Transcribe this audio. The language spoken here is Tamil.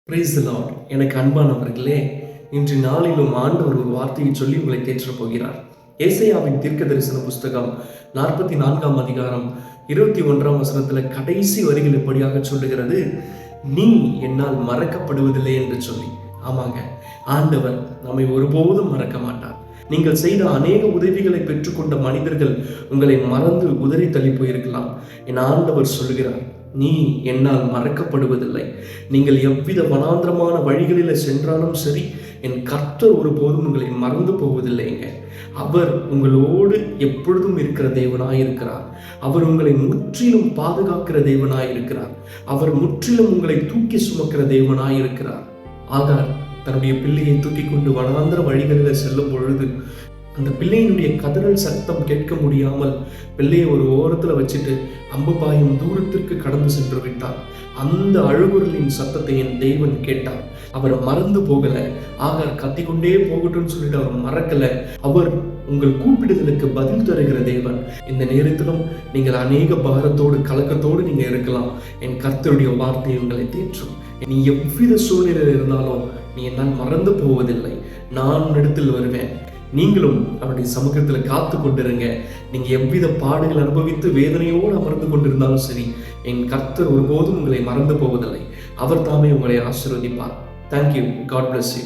Praise the Lord. எனக்கு அன்பானவர்களே, இன்று நாளிலும் ஆண்டவர் ஒரு வார்த்தையை சொல்லி உங்களை தேற்றப் போகிறார். ஏசாயாவின் தீர்க்க தரிசன புஸ்தகம் 44ஆம் அதிகாரம் 21ஆம் வசனத்துல கடைசி வரிகள் இப்படியாக சொல்லுகிறது, நீ என்னால் மறக்கப்படுவதில்லை என்று சொல்லி. ஆமாங்க, ஆண்டவர் நம்மை ஒருபோதும் மறக்க மாட்டார். நீங்கள் செய்த அநேக உதவிகளை பெற்றுக்கொண்ட மனிதர்கள் உங்களை மறந்து உதறி தள்ளி போயிருக்கலாம். என் ஆண்டவர் சொல்லுகிறார், நீ என்னால் மறக்கப்படுவதில்லை. நீங்கள் எவ்வித வனாந்திரமான வழிகளில் சென்றாலும் சரி, என் கர்த்தர் ஒருபோதும் உங்களை மறந்து போவதில்லைங்க. அவர் உங்களோடு எப்பொழுதும் இருக்கிற தேவனாயிருக்கிறார். அவர் உங்களை முற்றிலும் பாதுகாக்கிற தேவனாயிருக்கிறார். அவர் முற்றிலும் உங்களை தூக்கி சுமக்கிற தேவனாயிருக்கிறார். ஆகார் தன்னுடைய பிள்ளையை தூக்கி கொண்டு வனாந்திர வழிகளில் செல்லும் பொழுது அந்த பிள்ளையினுடைய கதறல் சத்தம் கேட்க முடியாமல் பிள்ளையை ஒரு ஓரத்துல வச்சுட்டு அம்பு பாயும் தூரத்திற்கு கடந்து சென்று விட்டார். அந்த அழுகுரலின் சத்தத்தை என் தேவன் கேட்டார். அவர் மறந்து போகல. ஆகார் கத்திக்கொண்டே போகட்டும்னு சொல்லிட்டு அவர் மறக்கல. அவர் உங்கள் கூப்பிடுதலுக்கு பதில் தருகிற தேவன். இந்த நேரத்திலும் நீங்கள் அநேக பாரத்தோடு கலக்கத்தோடு நீங்க இருக்கலாம். என் கர்த்தருடைய வார்த்தை உங்களை தேற்றும். நீ எவ்வித சூழ்நிலையில் இருந்தாலும் நீ என்னால் மறந்து போவதில்லை. நான் இடத்தில் வருவேன். நீங்களும் அவருடைய சமூகத்தில் காத்து கொண்டிருங்க. நீங்க எவ்வித பாடுகள் அனுபவித்து வேதனையோடு அமர்ந்து கொண்டிருந்தாலும் சரி, என் கர்த்தர் ஒருபோதும் உங்களை மறந்து போவதில்லை. அவர் தாமே உங்களை ஆசீர்வதிப்பார். தேங்க்யூ. God bless you.